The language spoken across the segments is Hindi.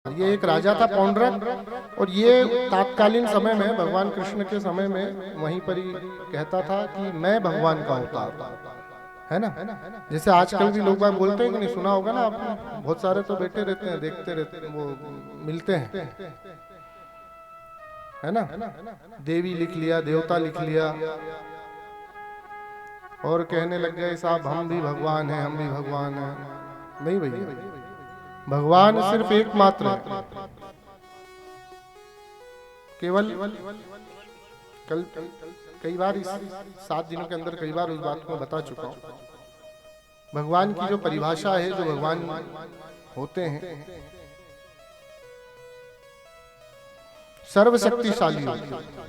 ये एक राजा था पौंड्रक, और ये तात्कालीन समय में भगवान कृष्ण के समय में वहीं पर ही कहता था कि मैं भगवान का अवतार है ना। जैसे आजकल भी लोग बात बोलते हैं कि नहीं, सुना होगा ना आपने, बहुत सारे तो बैठे रहते हैं, देखते रहते हैं, वो मिलते हैं, है ना। देवी लिख लिया, देवता लिख लिया, और कहने लग गए साहब हम भी भगवान हैं, हम भी भगवान हैं। नहीं भैया, भगवान सिर्फ एकमात्र है। केवल कल कई बार इस 7 दिनों के अंदर कई बार उस बात को बता चुका हूं। भगवान की जो परिभाषा है, जो भगवान होते हैं, सर्वशक्तिशाली होते हैं।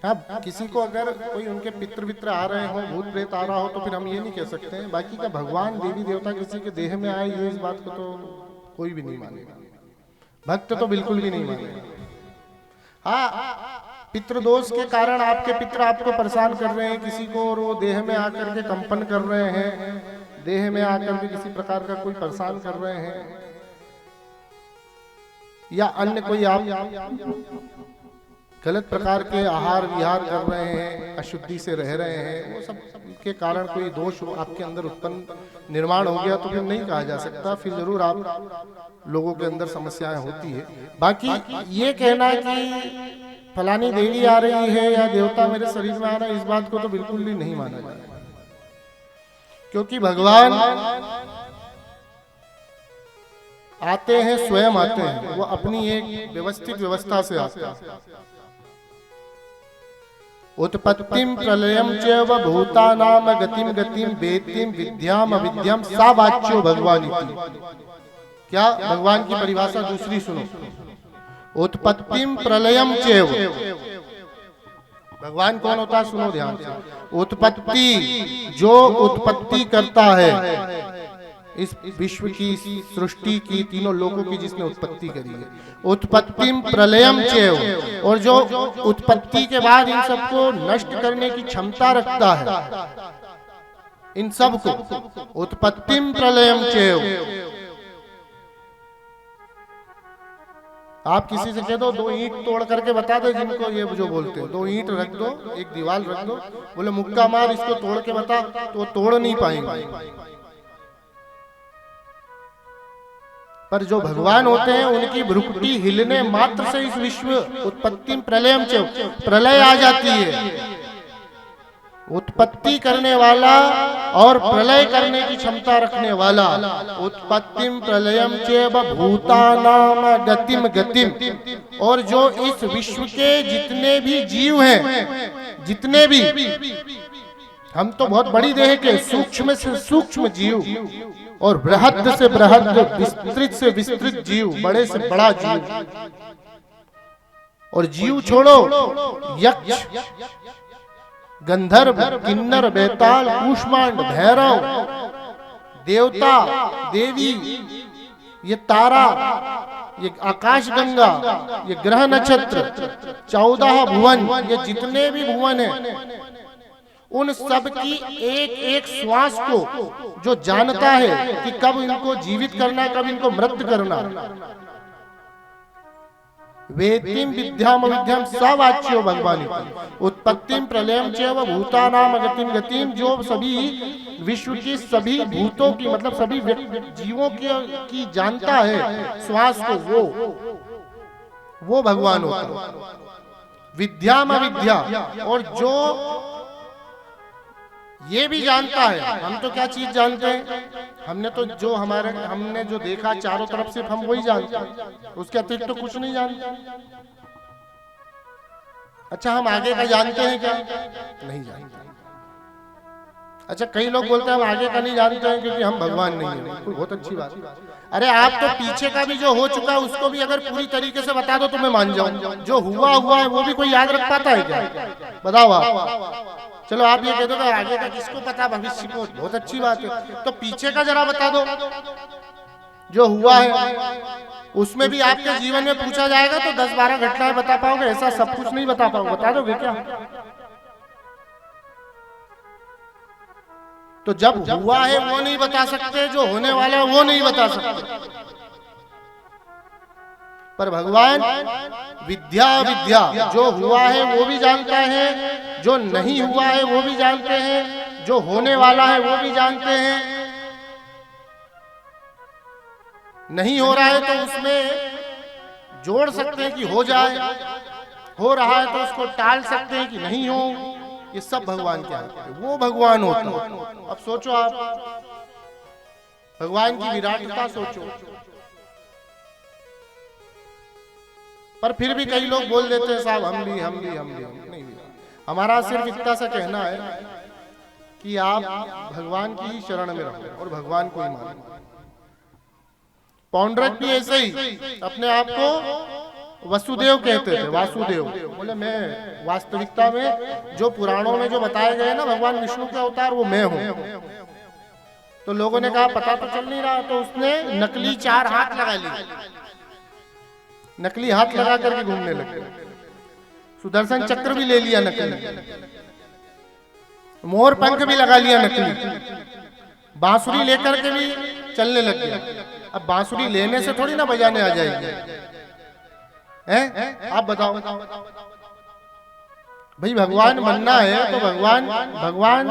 हाँ, किसी को अगर कोई उनके पितृ वित्र आ रहे हो, भूत प्रेत आ रहा हो, तो फिर हम ये नहीं कह सकते हैं। बाकी का भगवान देवी देवता किसी के देह में आए, ये इस बात को तो कोई भी नहीं मानेगा, भक्त तो बिल्कुल भी नहीं मानेगा। हाँ, पितृदोष के कारण आपके पितृ आपको परेशान कर रहे हैं किसी को, और वो देह में आकर के कंपन कर रहे हैं, देह में आकर के किसी प्रकार का कोई परेशान कर रहे हैं, या अन्य कोई आप गलत प्रकार के आहार विहार कर रहे हैं, अशुद्धि से रह रहे हैं, वो सब के कारण कोई दोष आपके अंदर उत्पन्न निर्माण हो गया, तो फिर नहीं कहा जा सकता, फिर जरूर आप लोगों के अंदर समस्याएं होती है। बाकी ये कहना कि फलानी देवी आ रही है या देवता मेरे शरीर में आ रहा है, इस बात को तो बिल्कुल भी नहीं माना जाए, क्योंकि भगवान आते हैं, स्वयं आते हैं, वो अपनी एक व्यवस्थित व्यवस्था से आते हैं। उत्पत्तिम प्रलयम चैव भूतानाम गतिम गतिम वेत्तिम विद्याम अविद्याम सा वाच्यो भगवान इति। क्या भगवान की परिभाषा दूसरी सुनो, उत्पत्तिम प्रलयम चैव। भगवान कौन होता है, सुनो ध्यान से। उत्पत्ति, जो उत्पत्ति करता है इस विश्व की, सृष्टि की, तीनों लोकों की जिसने उत्पत्ति करी है। उत्पत्तिम प्रलयम चैव, और जो उत्पत्ति के बाद इन सबको नष्ट करने की क्षमता रखता है, इन सब को उत्पत्तिम प्रलयम चैव। आप किसी से कह दो 2 ईंट तोड़ करके बता दो, जिनको ये जो बोलते हैं 2 ईंट रख दो, एक दीवार रख दो, बोले मुक्का मार इसको तोड़ के बता, तो वो तोड़ नहीं पाएंगे। पर जो भगवान होते हैं, उनकी भ्रुकुटी हिलने मात्र से इस विश्व उत्पत्ति प्रलयम चैव, प्रलय आ जाती है। उत्पत्ति करने वाला और प्रलय करने की क्षमता रखने वाला, उत्पत्तिम प्रलयम चैव भूतानाम गतिम गतिम। और जो इस विश्व के जितने भी जीव हैं, जितने भी, हम तो बहुत बड़ी देह के, सूक्ष्म से सूक्ष्म जीव और बृहद से बृहद, विस्तृत से विस्तृत जीव, बड़े से बड़ा जीव, और जीव छोड़ो, यक्ष, गंधर्व, किन्नर, बेताल, कूष्मांड, भैरव, देवता, देवी, ये तारा, ये आकाश गंगा, ये ग्रह नक्षत्र, 14 भुवन, ये जितने भी भुवन हैं, उन सब की एक एक श्वास को जो जानता है कि कब इनको जीवित करना, कब इनको मृत करना, वेत्तिम विद्याम अविद्याम सा वाच्यो भगवान। उत्पत्तिम प्रलयम चैव भूतानाम गतिम गतिम, जो सभी विश्व की सभी भूतों की, मतलब सभी जीवों की जानता है श्वास को, वो भगवान होता है। विद्याम अविद्या, और जो ये भी जानता है, हम तो क्या चीज जानते हैं, हमने तो जो हमने जो देखा चारों तरफ, सिर्फ हम वही जानते हैं, उसके अतिरिक्त तो कुछ नहीं जानते। अच्छा, हम आगे का जानते हैं क्या? नहीं जानते। अच्छा, कई लोग बोलते हैं हम आगे का नहीं जानते हैं क्योंकि हम भगवान नहीं है। बिल्कुल, बहुत अच्छी बात। अरे आप तो पीछे का भी जो हो चुका है उसको भी अगर पूरी तरीके से बता दो तो मैं मान जाऊं। जो हुआ है वो भी कोई याद रख पाता है क्या? बताओ आप। चलो आप ये कह दो आगे का किसको पता, भविष्य को, बहुत अच्छी बात है। तो पीछे का जरा बता दो, जो हुआ है उसमें भी आपके जीवन में पूछा जाएगा तो 10-12 घटनाएं बता पाओगे? ऐसा सब कुछ नहीं बता पाओगे, बता दोगे क्या? तो जब हुआ है वो नहीं बता सकते, जो होने वाला है वो नहीं बता सकते। पर भगवान विद्या विद्या, जो हुआ है वो भी जानता है, जो नहीं हुआ है वो भी जानते हैं, जो होने वाला है वो भी जानते हैं। नहीं हो रहा है तो उसमें जोड़ सकते हैं कि हो जाए, हो रहा है तो उसको टाल सकते हैं कि नहीं हो। ये सब भगवान क्या है, वो भगवान होता है। अब सोचो आप, भगवान की विराटता सोचो। पर फिर भी कई लोग बोल देते हैं साहब हम भी नहीं। हमारा सिर्फ इतना सा कहना है कि आप भगवान की ही शरण में रहो और भगवान को ही मानो। पौंड्रक भी ऐसे ही अपने आप को वसुदेव कहते थे, वासुदेव। बोले मैं वास्तविकता में जो पुराणों में जो बताए गए ना भगवान विष्णु के अवतार, वो मैं हूं। तो लोगों ने कहा पता तो चल नहीं रहा, तो उसने नकली 4 हाथ लगा लिए, नकली हाथ लगा करके घूमने लगे। सुदर्शन चक्र भी ले लिया नकली, मोर पंख भी लगा लिया नकली, बांसुरी लेकर के भी चलने लग गया। अब बांसुरी लेने से थोड़ी ना बजाने आ जाएगी, हैं? आप बताओ भाई, भगवान बनना है तो भगवान